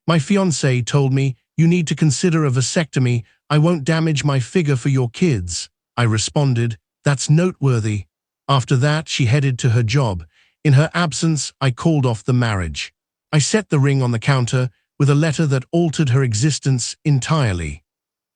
My fiancé told me, "You need to consider a vasectomy. I won't damage my figure for your kids." I responded, "That's noteworthy." After that, she headed to her job. In her absence, I called off the marriage. I set the ring on the counter with a letter that altered her existence entirely.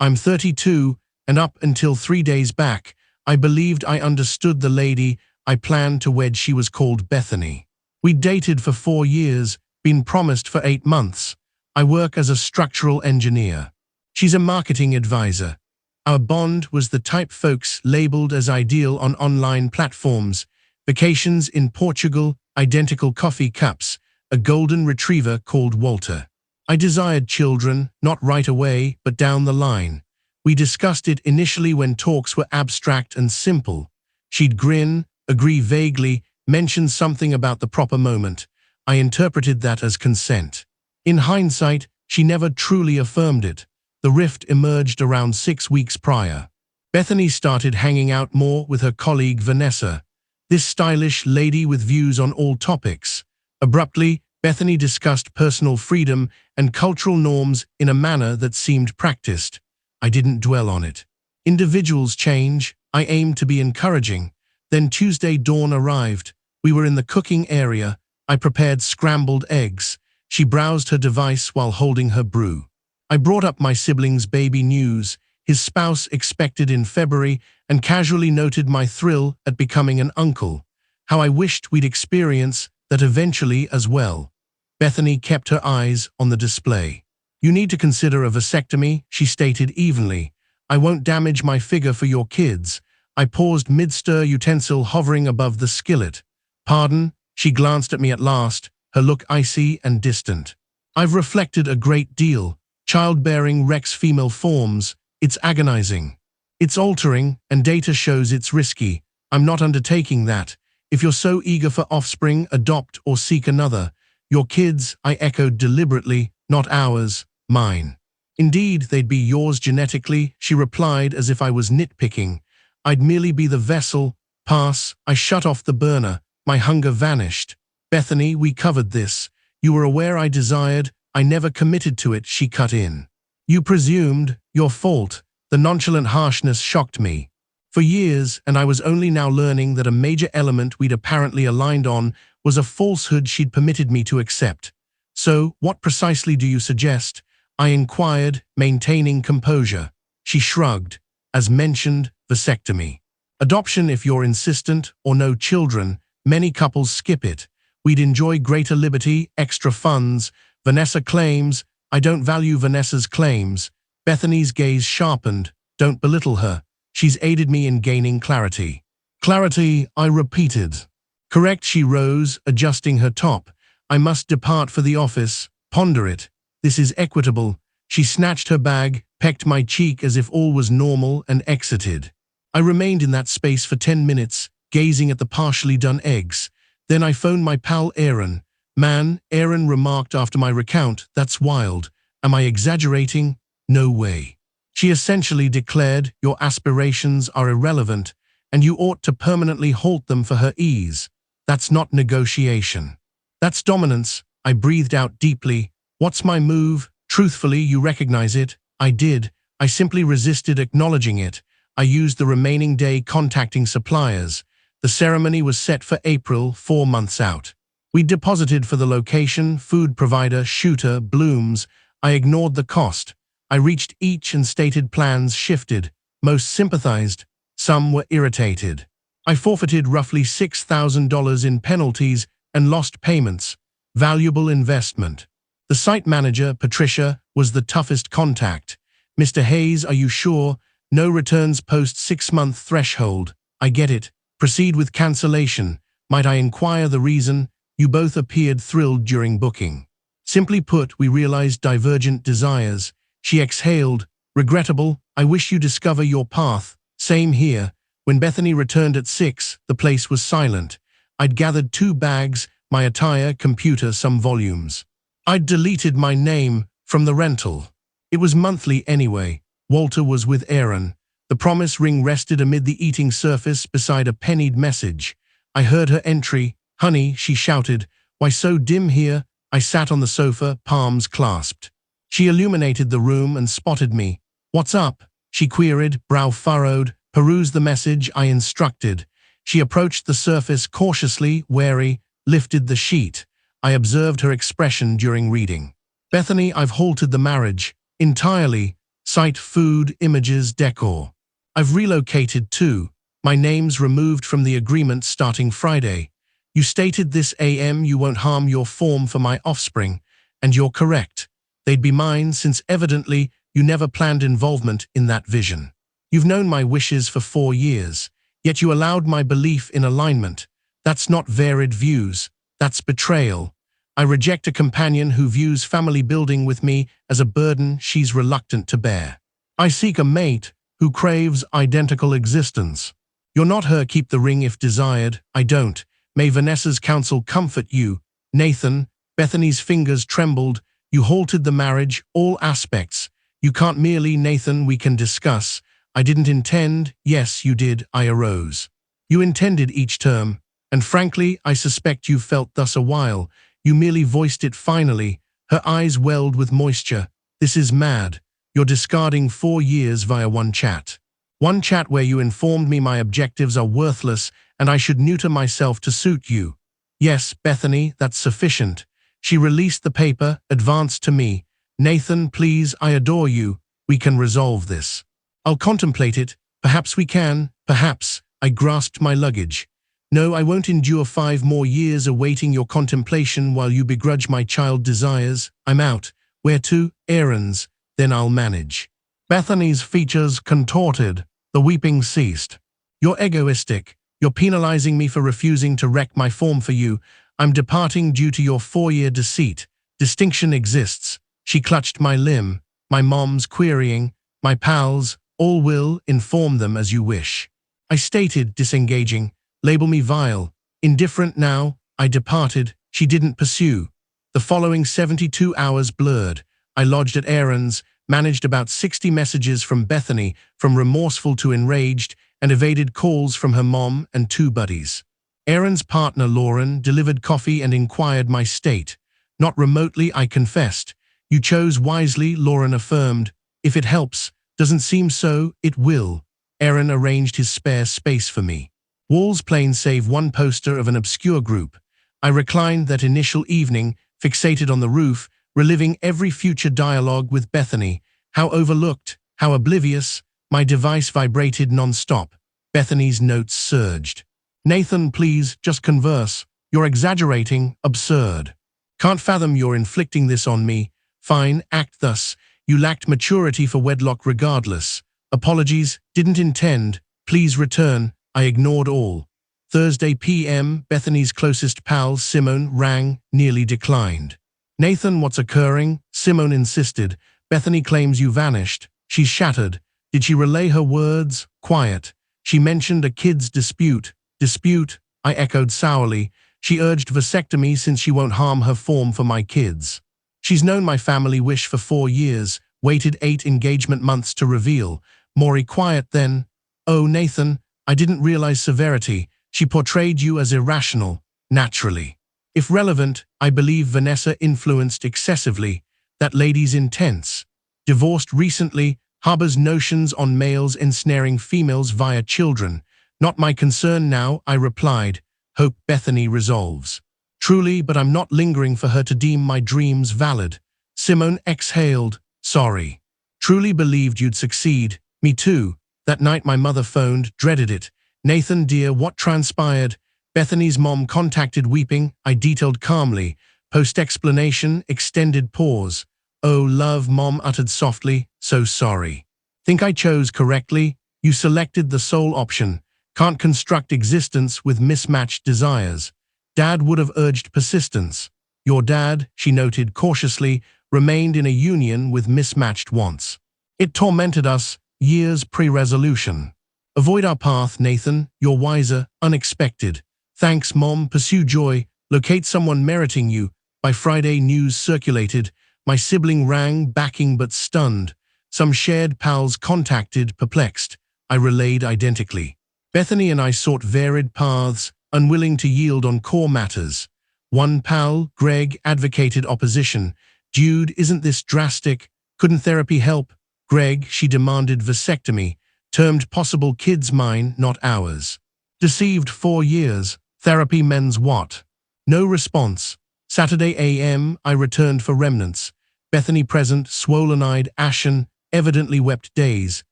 I'm 32, and up until 3 days back, I believed I understood the lady I planned to wed. She was called Bethany. We'd dated for 4 years, been promised for 8 months. I work as a structural engineer. She's a marketing advisor. Our bond was the type folks labeled as ideal on online platforms: vacations in Portugal, identical coffee cups, a golden retriever called Walter. I desired children, not right away, but down the line. We discussed it initially when talks were abstract and simple. She'd grin, agree vaguely, mention something about the proper moment. I interpreted that as consent. In hindsight, she never truly affirmed it. The rift emerged around 6 weeks prior. Bethany started hanging out more with her colleague Vanessa, this stylish lady with views on all topics. Abruptly, Bethany discussed personal freedom and cultural norms in a manner that seemed practiced. I didn't dwell on it. Individuals change. I aimed to be encouraging. Then Tuesday dawn arrived. We were in the cooking area. I prepared scrambled eggs. She browsed her device while holding her brew. I brought up my sibling's baby news, his spouse expected in February, and casually noted my thrill at becoming an uncle. How I wished we'd experience that eventually as well. Bethany kept her eyes on the display. "You need to consider a vasectomy," she stated evenly. "I won't damage my figure for your kids." I paused mid-stir, utensil hovering above the skillet. "Pardon?" She glanced at me at last, her look icy and distant. "I've reflected a great deal. Childbearing wrecks female forms. It's agonizing. It's altering, and data shows it's risky. I'm not undertaking that. If you're so eager for offspring, adopt or seek another. Your kids," I echoed deliberately, "not ours, mine." "Indeed, they'd be yours genetically," she replied as if I was nitpicking. "I'd merely be the vessel." Pass. I shut off the burner. My hunger vanished. "Bethany, we covered this. You were aware I desired. I never committed to it," she cut in. "You presumed. Your fault." The nonchalant harshness shocked me. For years, and I was only now learning that a major element we'd apparently aligned on was a falsehood she'd permitted me to accept. "So, what precisely do you suggest?" I inquired, maintaining composure. She shrugged. "As mentioned, vasectomy. Adoption if you're insistent, or no children. Many couples skip it. We'd enjoy greater liberty, extra funds." Vanessa claims. I don't value Vanessa's claims. Bethany's gaze sharpened. "Don't belittle her. She's aided me in gaining clarity." "Clarity," I repeated. "Correct." She rose, adjusting her top. "I must depart for the office. Ponder it. This is equitable." She snatched her bag, pecked my cheek as if all was normal, and exited. I remained in that space for 10 minutes, gazing at the partially done eggs. Then I phoned my pal Aaron. "Man," Aaron remarked after my recount, "that's wild. Am I exaggerating?" "No way." She essentially declared, "Your aspirations are irrelevant, and you ought to permanently halt them for her ease." That's not negotiation. That's dominance. I breathed out deeply. "What's my move?" "Truthfully, you recognize it." I did. I simply resisted acknowledging it. I used the remaining day contacting suppliers. The ceremony was set for April, 4 months out. We deposited for the location, food provider, shooter, Blooms. I ignored the cost. I reached each and stated plans shifted. Most sympathized. Some were irritated. I forfeited roughly $6,000 in penalties and lost payments. Valuable investment. The site manager, Patricia, was the toughest contact. "Mr. Hayes, are you sure? No returns post 6-month threshold." "I get it. Proceed with cancellation." "Might I inquire the reason?" "You both appeared thrilled during booking." "Simply put, we realized divergent desires." She exhaled. "Regrettable. I wish you discover your path." "Same here." When Bethany returned at 6, the place was silent. I'd gathered 2 bags, my attire, computer, some volumes. I'd deleted my name from the rental. It was monthly anyway. Walter was with Aaron. The promise ring rested amid the eating surface beside a pennied message. I heard her entry. "Honey," she shouted. "Why so dim here?" I sat on the sofa, palms clasped. She illuminated the room and spotted me. "What's up?" she queried, brow furrowed. "Peruse the message," I instructed. She approached the surface cautiously, wary, lifted the sheet. I observed her expression during reading. "Bethany, I've halted the marriage. Entirely. Site, food, images, decor. I've relocated too. My name's removed from the agreement starting Friday. You stated this AM you won't harm your form for my offspring, and you're correct. They'd be mine since evidently you never planned involvement in that vision. You've known my wishes for 4 years, yet you allowed my belief in alignment. That's not varied views, that's betrayal. I reject a companion who views family building with me as a burden she's reluctant to bear. I seek a mate who craves identical existence. You're not her, keep the ring if desired. I don't. May Vanessa's counsel comfort you. Nathan, Bethany's fingers trembled. You halted the marriage, all aspects. You can't merely, Nathan, we can discuss. I didn't intend. Yes, you did. I arose. You intended each term, and frankly, I suspect you felt thus a while. You merely voiced it finally. Her eyes welled with moisture. This is mad. You're discarding 4 years via one chat. One chat where you informed me my objectives are worthless and I should neuter myself to suit you. Yes, Bethany, that's sufficient. She released the paper, advanced to me. Nathan, please, I adore you. We can resolve this. I'll contemplate it. Perhaps we can. Perhaps. I grasped my luggage. No, I won't endure 5 more years awaiting your contemplation while you begrudge my child desires. I'm out. Where to? Errands. Then I'll manage. Bethany's features contorted. The weeping ceased. You're egoistic. You're penalizing me for refusing to wreck my form for you. I'm departing due to your 4-year deceit. Distinction exists. She clutched my limb. My mom's querying. My pals. All will. Inform them as you wish. I stated, disengaging. Label me vile. Indifferent now. I departed. She didn't pursue. The following 72 hours blurred. I lodged at errands, managed about 60 messages from Bethany, from remorseful to enraged, and evaded calls from her mom and 2 buddies. Aaron's partner, Lauren, delivered coffee and inquired my state. Not remotely, I confessed. You chose wisely, Lauren affirmed. If it helps, doesn't seem so, it will. Aaron arranged his spare space for me. Walls plain save one poster of an obscure group. I reclined that initial evening, fixated on the roof, reliving every future dialogue with Bethany. How overlooked, how oblivious. My device vibrated non-stop. Bethany's notes surged. Nathan, please, just converse. You're exaggerating, absurd. Can't fathom you're inflicting this on me. Fine, act thus. You lacked maturity for wedlock regardless. Apologies, didn't intend. Please return. I ignored all. Thursday PM, Bethany's closest pal, Simone, rang, nearly declined. Nathan, what's occurring? Simone insisted. Bethany claims you vanished. She's shattered. Did she relay her words? Quiet. She mentioned a kid's dispute. Dispute? I echoed sourly. She urged vasectomy since she won't harm her form for my kids. She's known my family wish for 4 years, waited 8 engagement months to reveal. Maury, quiet then. Oh, Nathan, I didn't realize severity. She portrayed you as irrational, naturally. If relevant, I believe Vanessa influenced excessively. That lady's intense. Divorced recently, harbors notions on males ensnaring females via children. Not my concern now, I replied. Hope Bethany resolves. Truly, but I'm not lingering for her to deem my dreams valid. Simone exhaled. Sorry. Truly believed you'd succeed. Me too. That night my mother phoned, dreaded it. Nathan, dear, what transpired? Bethany's mom contacted weeping. I detailed calmly. Post-explanation, extended pause. Oh, love, Mom uttered softly. So sorry. Think I chose correctly? You selected the sole option. Can't construct existence with mismatched desires. Dad would have urged persistence. Your dad, she noted cautiously, remained in a union with mismatched wants. It tormented us, years pre-resolution. Avoid our path, Nathan. You're wiser, unexpected. Thanks, Mom. Pursue joy. Locate someone meriting you. By Friday, news circulated. My sibling rang, backing but stunned. Some shared pals contacted, perplexed. I relayed identically. Bethany and I sought varied paths, unwilling to yield on core matters. One pal, Greg, advocated opposition. Jude, isn't this drastic? Couldn't therapy help? Greg, she demanded vasectomy, termed possible kids mine, not ours. Deceived 4 years. Therapy mends what? No response. Saturday a.m. I returned for remnants. Bethany present, swollen-eyed, ashen, evidently wept days.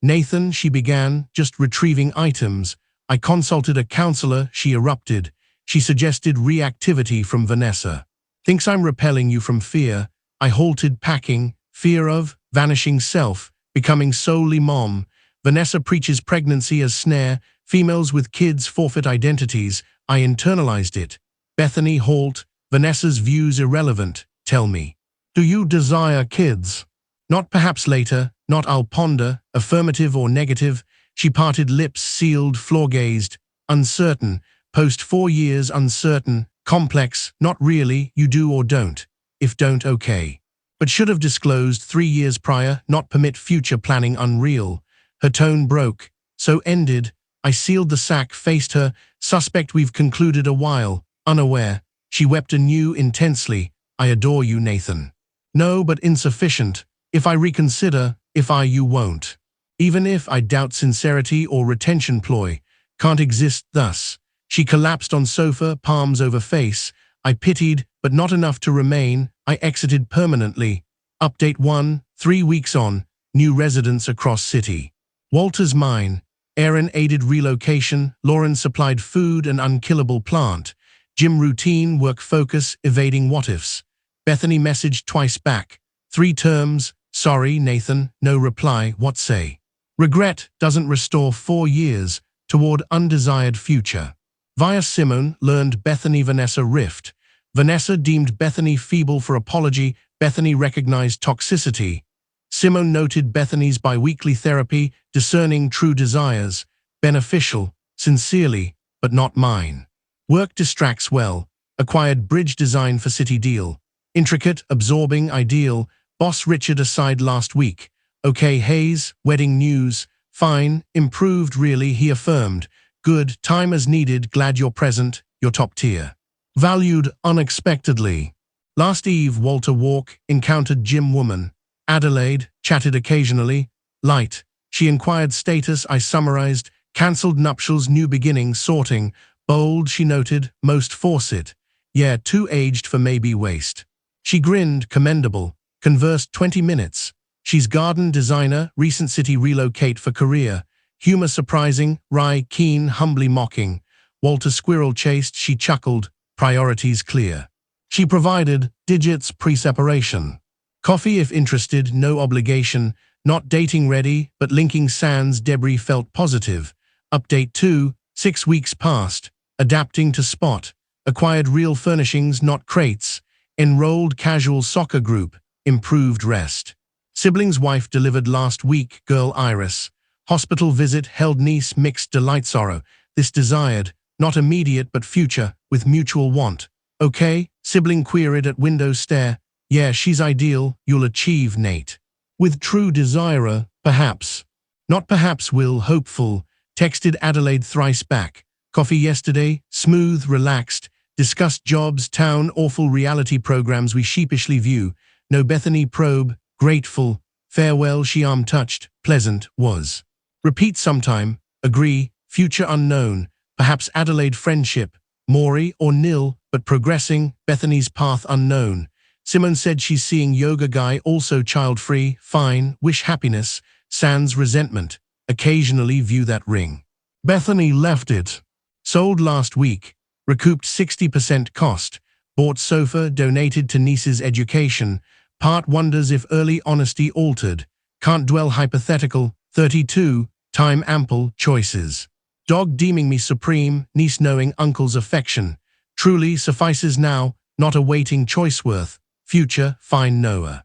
Nathan, she began, just retrieving items. I consulted a counselor, she erupted. She suggested reactivity from Vanessa. Thinks I'm repelling you from fear. I halted packing, fear of, vanishing self, becoming solely mom. Vanessa preaches pregnancy as snare, females with kids forfeit identities. I internalized it. Bethany, halt. Vanessa's views irrelevant. Tell me. Do you desire kids? Not perhaps later, not I'll ponder, affirmative or negative. She parted lips, sealed, floor-gazed, uncertain, post 4 years uncertain, complex, not really, you do or don't. If don't, okay. But should have disclosed 3 years prior, not permit future planning unreal. Her tone broke, so ended. I sealed the sack, faced her, suspect we've concluded a while, unaware. She wept anew intensely. I adore you, Nathan. No, but insufficient. If I reconsider, you won't. Even if I doubt sincerity or retention ploy, can't exist thus. She collapsed on sofa, palms over face. I pitied, but not enough to remain. I exited permanently. Update 1, 3 weeks on, new residence across city. Walter's mine. Aaron aided relocation. Lauren supplied food and unkillable plant. Gym routine, work focus, evading what-ifs. Bethany messaged twice back. 3 terms. Sorry, Nathan, no reply, what say? Regret doesn't restore 4 years toward undesired future. Via Simone learned Bethany-Vanessa rift. Vanessa deemed Bethany feeble for apology. Bethany recognized toxicity. Simone noted Bethany's biweekly therapy, discerning true desires. Beneficial, sincerely, but not mine. Work distracts well. Acquired bridge design for city deal. Intricate, absorbing, ideal. Boss Richard aside last week. Okay, Hayes, wedding news. Fine, improved really, he affirmed. Good, time as needed, glad you're present, you're top tier. Valued unexpectedly. Last eve, Walter Walk encountered Jim woman. Adelaide, chatted occasionally. Light. She inquired status, I summarized. Cancelled nuptials, new beginning, sorting. Bold, she noted, most force it. Yeah, too aged for maybe waste. She grinned, commendable. Conversed 20 minutes. She's garden designer, recent city relocate for career. Humor surprising, wry, keen, humbly mocking. Walter squirrel chased, she chuckled, priorities clear. She provided digits pre-separation. Coffee if interested, no obligation. Not dating ready, but linking sands debris felt positive. Update 2, 6 weeks passed. Adapting to spot. Acquired real furnishings, not crates. Enrolled casual soccer group. Improved rest. Sibling's wife delivered last week, girl Iris. Hospital visit held niece mixed delight sorrow. This desired, not immediate but future, with mutual want. Okay, sibling queried at window stare. Yeah, she's ideal, you'll achieve, Nate. With true desirer, perhaps. Not perhaps will, hopeful. Texted Adelaide thrice back. Coffee yesterday, smooth, relaxed. Discussed jobs, town, awful reality programs we sheepishly view. No Bethany probe, grateful. Farewell, she arm touched, pleasant, was. Repeat sometime, agree, future unknown. Perhaps Adelaide friendship, Maury or nil, but progressing, Bethany's path unknown. Simone said she's seeing yoga guy, also child-free, fine, wish happiness, sans resentment. Occasionally view that ring. Bethany left it. Sold last week. Recouped 60% cost. Bought sofa, donated to niece's education. Part wonders if early honesty altered. Can't dwell hypothetical. 32. Time ample. Choices. Dog deeming me supreme. Niece knowing uncle's affection. Truly suffices now. Not awaiting choice worth. Future, fine knower.